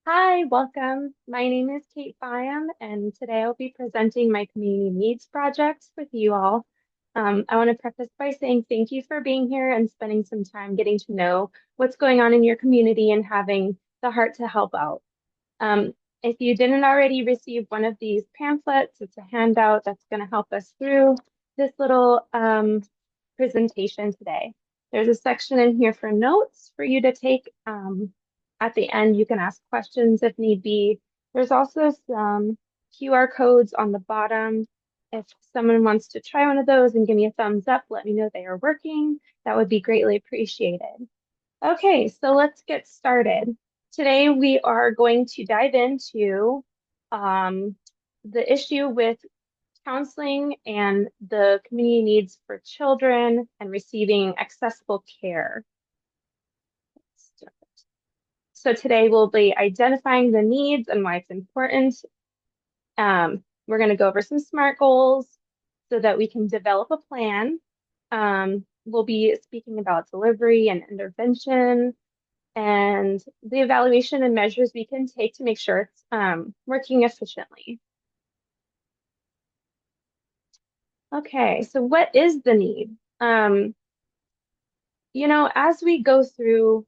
Hi, welcome. My name is Kate Byam, and today I'll be presenting my community needs project with you all. I want to preface by saying thank you for being here and spending some time getting to know what's going on in your community and having the heart to help out. Um, if you didn't already receive one of these pamphlets, it's a handout that's going to help us through this little presentation today. There's a section in here for notes for you to take. At the end, you can ask questions if need be. There's also some QR codes on the bottom. If someone wants to try one of those and give me a thumbs up, let me know they are working. That would be greatly appreciated. Okay, so let's get started. Today we are going to dive into um, the issue with counseling and the community needs for children and receiving accessible care. So today we'll be identifying the needs and why it's important. We're going to go over some SMART goals so that we can develop a plan. We'll be speaking about delivery and intervention and the evaluation and measures we can take to make sure it's working efficiently. Okay, so what is the need? As we go through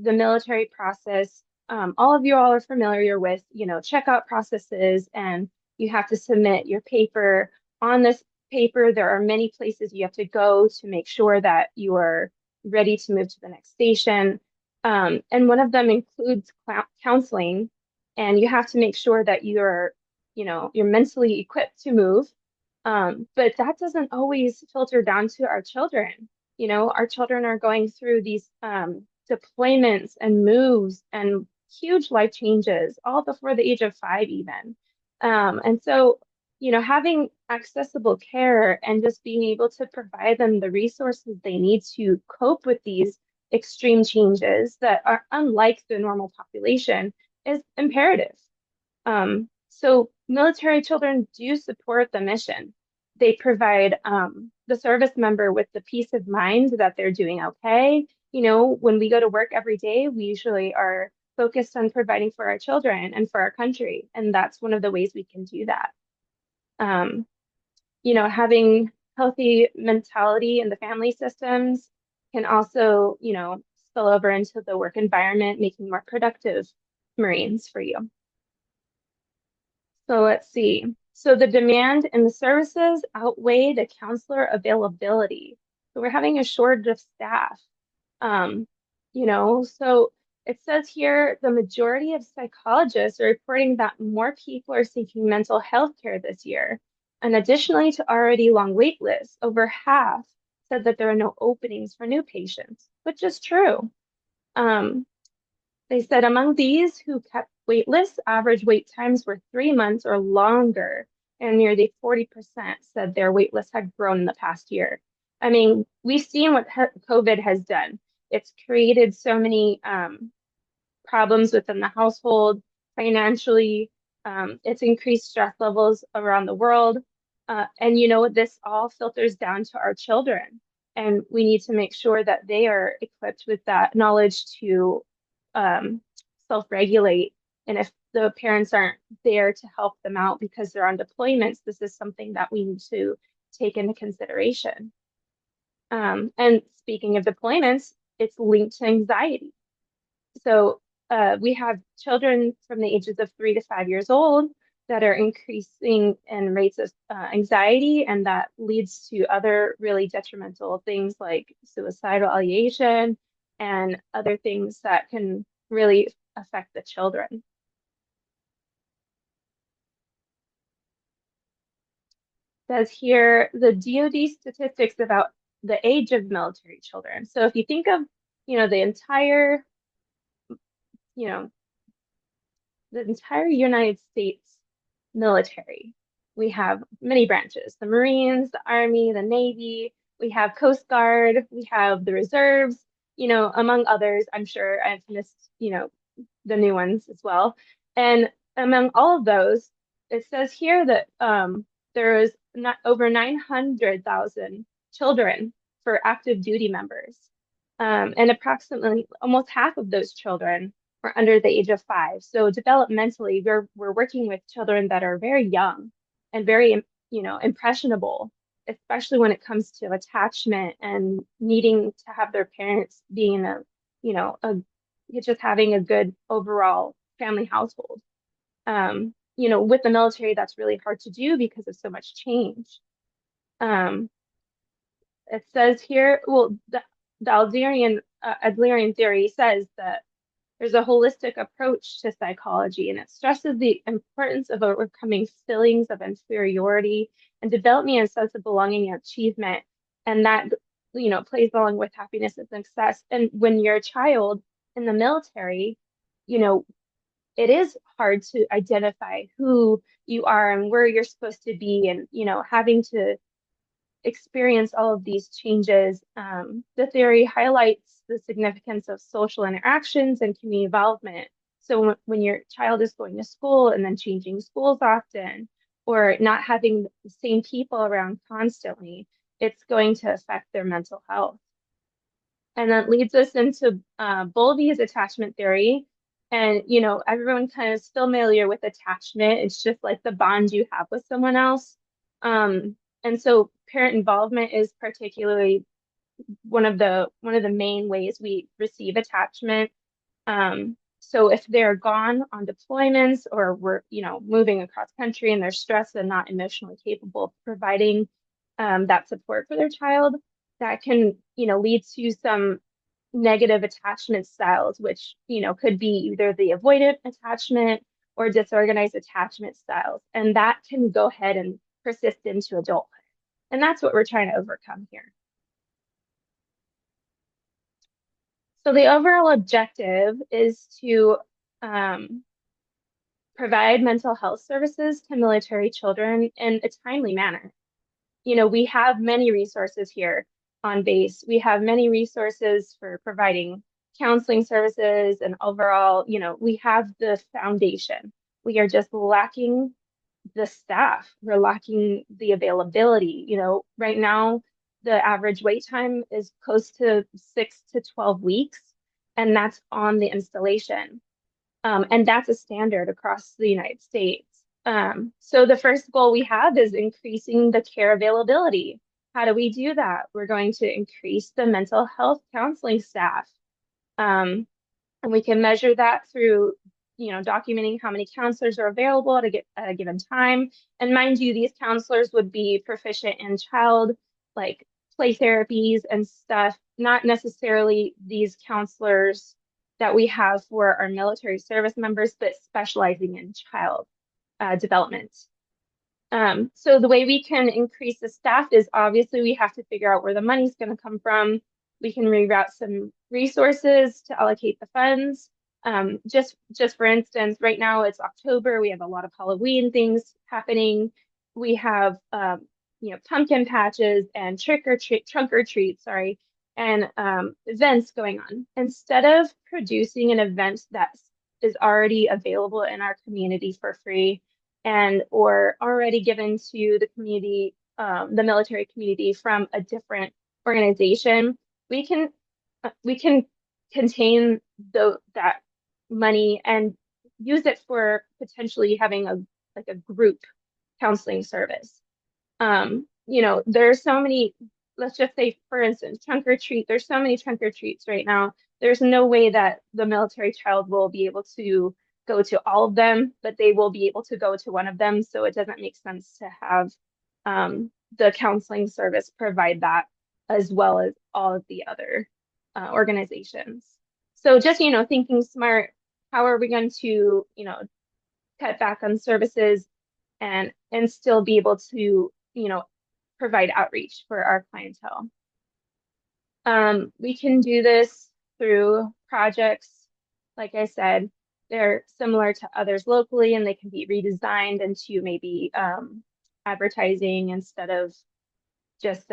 the military process, all of you all are familiar with, checkout processes, and you have to submit your paper. On this paper, there are many places you have to go to make sure that you are ready to move to the next station. And one of them includes counseling, and you have to make sure that you're mentally equipped to move. But that doesn't always filter down to our children. Our children are going through these deployments and moves and huge life changes, all before the age of 5 even. And so, having accessible care and just being able to provide them the resources they need to cope with these extreme changes that are unlike the normal population is imperative. So military children do support the mission. They provide the service member with the peace of mind that they're doing okay. When we go to work every day, we usually are focused on providing for our children and for our country, and that's one of the ways we can do that. Um, Having healthy mentality in the family systems can also, spill over into the work environment, making more productive Marines for you. So let's see. So the demand and the services outweigh the counselor availability. So we're having a shortage of staff. Um, so it says here the majority of psychologists are reporting that more people are seeking mental health care this year. And additionally to already long wait lists, over half said that there are no openings for new patients, which is true. Um, they said among these who kept wait lists, average wait times were 3 months or longer, and nearly 40% said their wait list had grown in the past year. I mean, we've seen what COVID has done. It's created so many problems within the household, financially. It's increased stress levels around the world. And this all filters down to our children. And we need to make sure that they are equipped with that knowledge to um, self-regulate. And if the parents aren't there to help them out because they're on deployments, this is something that we need to take into consideration. And speaking of deployments, it's linked to anxiety. So we have children from the ages of 3 to 5 years old that are increasing in rates of anxiety, and that leads to other really detrimental things like suicidal ideation and other things that can really affect the children. Says here the DoD statistics about the age of military children. So if you think of, the you know, entire United States military. We have many branches, the Marines, the Army, the Navy, we have Coast Guard, we have the reserves, among others. I'm sure I've missed, the new ones as well. And among all of those, it says here that there is not over 900,000 children for active duty members. And approximately almost half of those children or under the age of 5. So developmentally, we're working with children that are very young and very, impressionable, especially when it comes to attachment and needing to have their parents being just having a good overall family household. With the military, that's really hard to do because of so much change. Um, it says here, well, the Adlerian theory says that there's a holistic approach to psychology, and it stresses the importance of overcoming feelings of inferiority and developing a sense of belonging and achievement. And that, plays along with happiness and success. And when you're a child in the military, you know, it is hard to identify who you are and where you're supposed to be, and, having to experience all of these changes. The theory highlights the significance of social interactions and community involvement. So when your child is going to school and then changing schools often, or not having the same people around constantly, it's going to affect their mental health. And that leads us into Bowlby's attachment theory. And, everyone kind of is familiar with attachment. It's just like the bond you have with someone else. And so parent involvement is particularly one of the main ways we receive attachment. So if they're gone on deployments, or we're, moving across country and they're stressed and not emotionally capable of providing that support for their child, that can, lead to some negative attachment styles, which, could be either the avoidant attachment or disorganized attachment styles. And that can go ahead and persist into adulthood. And that's what we're trying to overcome here. So the overall objective is to provide mental health services to military children in a timely manner. We have many resources here on base. We have many resources for providing counseling services, and overall, we have the foundation. We are just lacking the staff. We're lacking the availability. Right now, the average wait time is close to 6 to 12 weeks, and that's on the installation. And that's a standard across the United States. So the first goal we have is increasing the care availability. How do we do that? We're going to increase the mental health counseling staff. And we can measure that through, documenting how many counselors are available at a given time. And mind you, these counselors would be proficient in child, like play therapies and stuff, not necessarily these counselors that we have for our military service members, but specializing in child development. So the way we can increase the staff is obviously we have to figure out where the money's going to come from. We can reroute some resources to allocate the funds. Just for instance, right now it's October. We have a lot of Halloween things happening. We have pumpkin patches and trunk or treat, sorry, and events going on. Instead of producing an event that is already available in our community for free, and or already given to the community, the military community from a different organization, we can contain that money and use it for potentially having a group counseling service. There's so many, let's just say, for instance, trunk or treat. There's so many trunk or treats right now. There's no way that the military child will be able to go to all of them, but they will be able to go to one of them. So it doesn't make sense to have the counseling service provide that as well as all of the other organizations. So just, thinking smart, how are we going to, cut back on services and still be able to, provide outreach for our clientele? We can do this through projects. Like I said, they're similar to others locally, and they can be redesigned into maybe advertising instead of just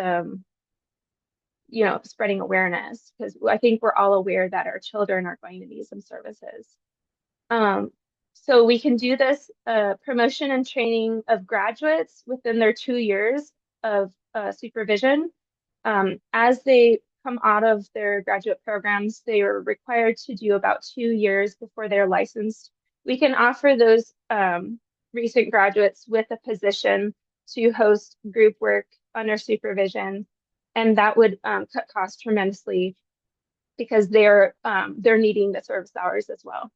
spreading awareness, because I think we're all aware that our children are going to need some services. So we can do this promotion and training of graduates within their 2 years of supervision. As they come out of their graduate programs, they are required to do about 2 years before they're licensed. We can offer those recent graduates with a position to host group work under supervision, and that would cut costs tremendously because they're needing the service hours as well.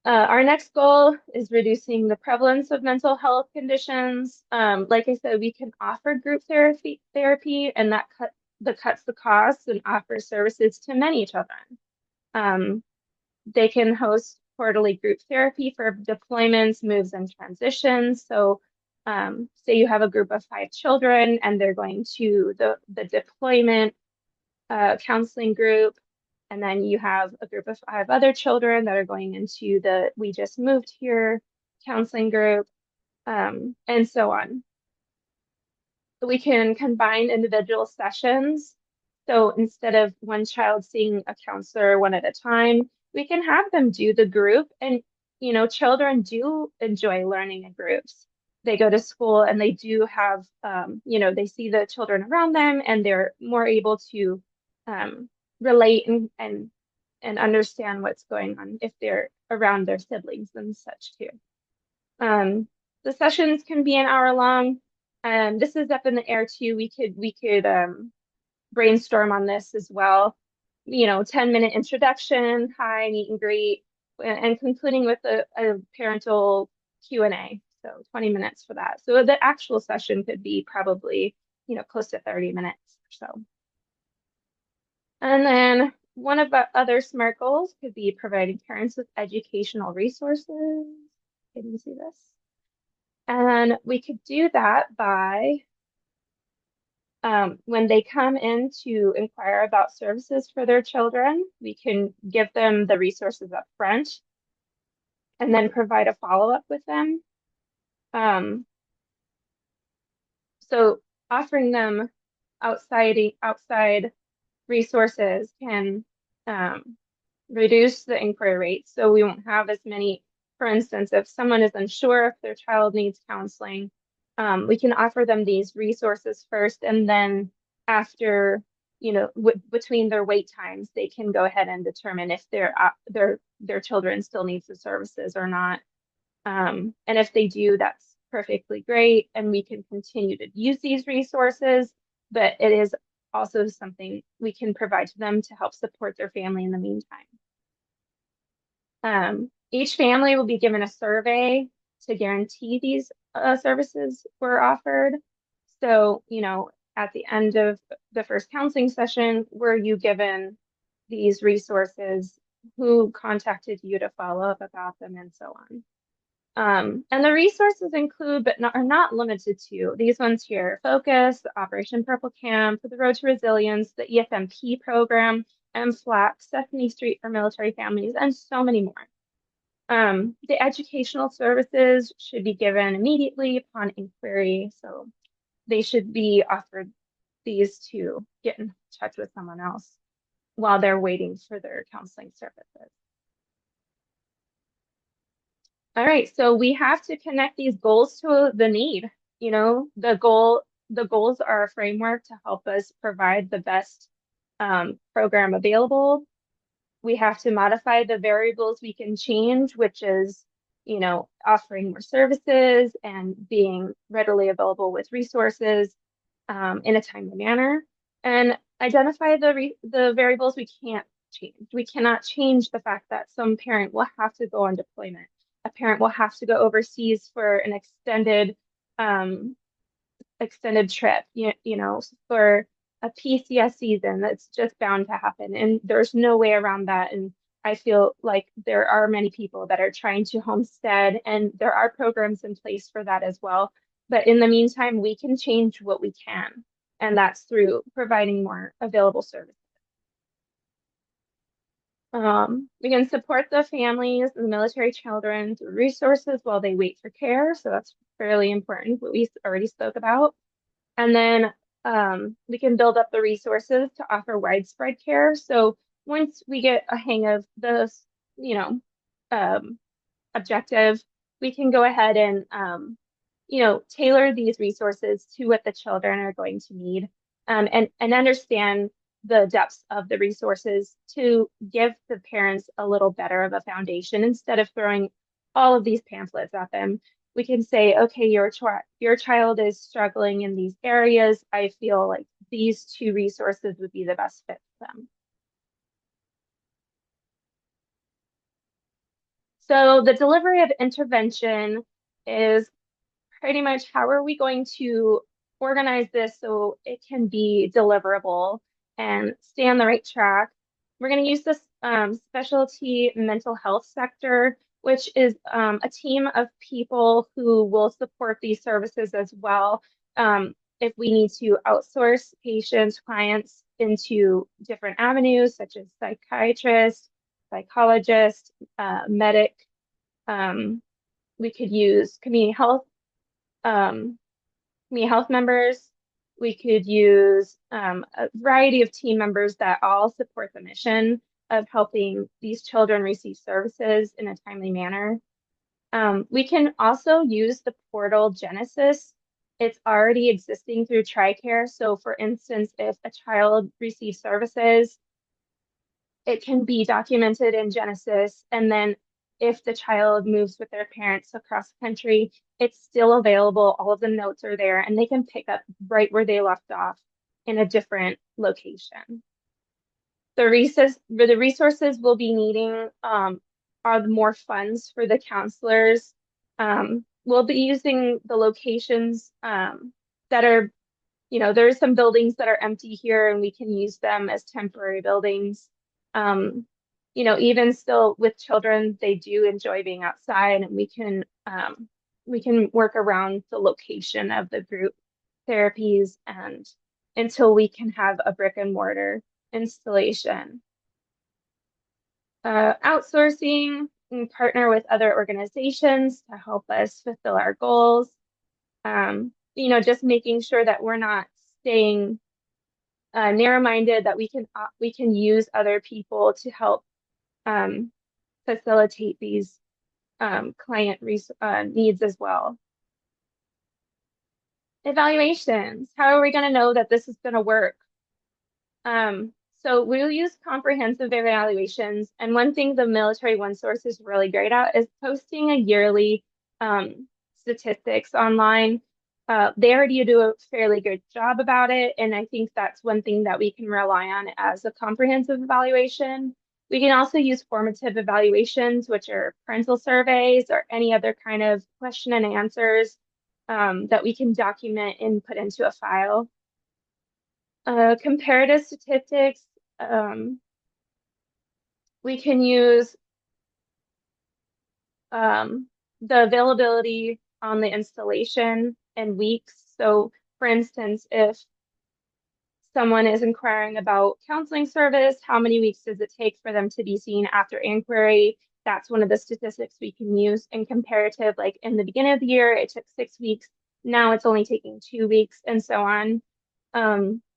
Our next goal is reducing the prevalence of mental health conditions. Like I said, we can offer group therapy, and that cuts the costs and offers services to many children. They can host quarterly group therapy for deployments, moves, and transitions. So say you have a group of 5 children and they're going to the deployment counseling group, and then you have a group of 5 other children that are going into the we just moved here counseling group, and so on. We can combine individual sessions. So instead of one child seeing a counselor one at a time, we can have them do the group. And, children do enjoy learning in groups. They go to school and they do have, they see the children around them and they're more able to relate and understand what's going on if they're around their siblings and such too. The sessions can be an hour long. This is up in the air too. We could brainstorm on this as well. 10-minute introduction, hi, meet and greet, and concluding with a parental Q&A. So 20 minutes for that. So the actual session could be probably, close to 30 minutes or so. And then one of the other SMART goals could be providing parents with educational resources. Can you see this? And we could do that by when they come in to inquire about services for their children, we can give them the resources up front and then provide a follow-up with them. So offering them outside resources can reduce the inquiry rate. So we won't have as many, for instance, if someone is unsure if their child needs counseling, we can offer them these resources first, and then after, between their wait times, they can go ahead and determine if their children still needs the services or not. And if they do, that's perfectly great, and we can continue to use these resources, but it is also something we can provide to them to help support their family in the meantime. Each family will be given a survey to guarantee these services were offered. So, at the end of the first counseling session, were you given these resources? Who contacted you to follow up about them, and so on. And the resources include, but are not limited to, these ones here: Focus, Operation Purple Camp, the Road to Resilience, the EFMP program, MFLAC, Sesame Street for military families, and so many more. The educational services should be given immediately upon inquiry, so they should be offered these to get in touch with someone else while they're waiting for their counseling services. All right, so we have to connect these goals to the need. The goals are a framework to help us provide the best program available. We have to modify the variables we can change, which is, offering more services and being readily available with resources in a timely manner, and identify the variables we can't change. We cannot change the fact that some parent will have to go on deployment. A parent will have to go overseas for an extended trip, for a PCS season. That's just bound to happen, and there's no way around that. And I feel like there are many people that are trying to homestead, and there are programs in place for that as well. But in the meantime, we can change what we can, and that's through providing more available services. We can support the families and the military children through resources while they wait for care. So that's fairly important, what we already spoke about. And then we can build up the resources to offer widespread care. So once we get a hang of this, objective, we can go ahead and, tailor these resources to what the children are going to need, and understand the depths of the resources to give the parents a little better of a foundation instead of throwing all of these pamphlets at them. We can say, okay, your child is struggling in these areas. I feel like these two resources would be the best fit for them. So the delivery of intervention is pretty much how are we going to organize this so it can be deliverable and stay on the right track. We're going to use this specialty mental health sector, which is a team of people who will support these services as well. If we need to outsource patients, clients into different avenues, such as psychiatrists, psychologists, medic, um, we could use um, community health members. We could use a variety of team members that all support the mission of helping these children receive services in a timely manner. We can also use the portal Genesis. It's already existing through TRICARE. So for instance, if a child receives services, it can be documented in Genesis. And then if the child moves with their parents across the country, it's still available. All of the notes are there and they can pick up right where they left off in a different location. The resources we'll be needing are the more funds for the counselors. We'll be using the locations that are, there's some buildings that are empty here and we can use them as temporary buildings. Um, even still with children, they do enjoy being outside and we can work around the location of the group therapies and until we can have a brick and mortar installation. Outsourcing and partner with other organizations to help us fulfill our goals. Just making sure that we're not staying narrow-minded, that we can use other people to help facilitate these client needs as well. Evaluations. How are we going to know that this is going to work? So we'll use comprehensive evaluations. And one thing the Military One Source is really great at is posting a yearly statistics online. They already do a fairly good job about it. And I think that's one thing that we can rely on as a comprehensive evaluation. We can also use formative evaluations, which are parental surveys or any other kind of question and answers that we can document and put into a file. Comparative statistics, we can use the availability on the installation in weeks. So for instance, if someone is inquiring about counseling service, how many weeks does it take for them to be seen after inquiry? That's one of the statistics we can use in comparative, like in the beginning of the year, it took 6 weeks. Now it's only taking 2 weeks and so on.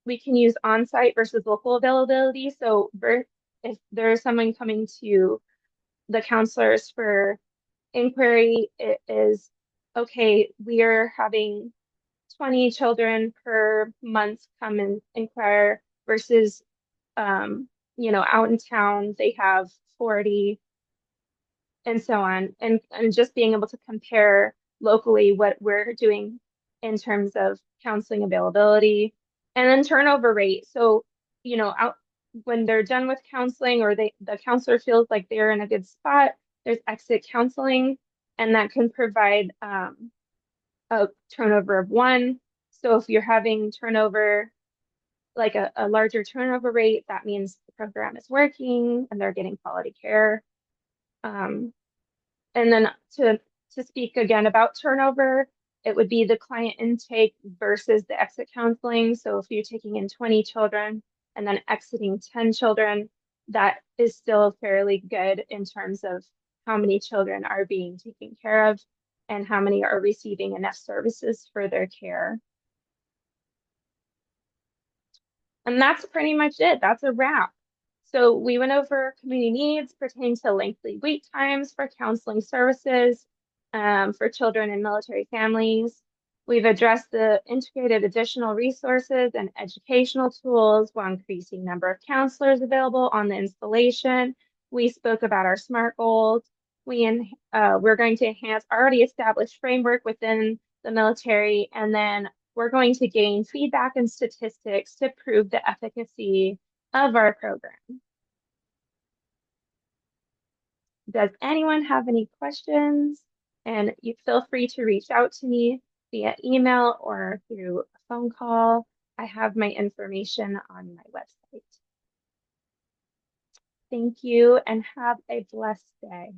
We can use on-site versus local availability. So if there's someone coming to the counselors for inquiry, it is, okay, we are having 20 children per month come and inquire versus, out in town, they have 40 and so on. And just being able to compare locally what we're doing in terms of counseling availability and then turnover rate. So, when they're done with counseling or the counselor feels like they're in a good spot, there's exit counseling and that can provide a turnover of 1. So if you're having turnover, like a larger turnover rate, that means the program is working and they're getting quality care. And then to speak again about turnover, it would be the client intake versus the exit counseling. So if you're taking in 20 children and then exiting 10 children, that is still fairly good in terms of how many children are being taken care of and how many are receiving enough services for their care. And that's pretty much it. That's a wrap. So we went over community needs pertaining to lengthy wait times for counseling services for children in military families. We've addressed the integrated additional resources and educational tools while increasing number of counselors available on the installation. We spoke about our SMART goals. We're going to enhance already established framework within the military, and then we're going to gain feedback and statistics to prove the efficacy of our program. Does anyone have any questions? And you feel free to reach out to me via email or through a phone call. I have my information on my website. Thank you and have a blessed day.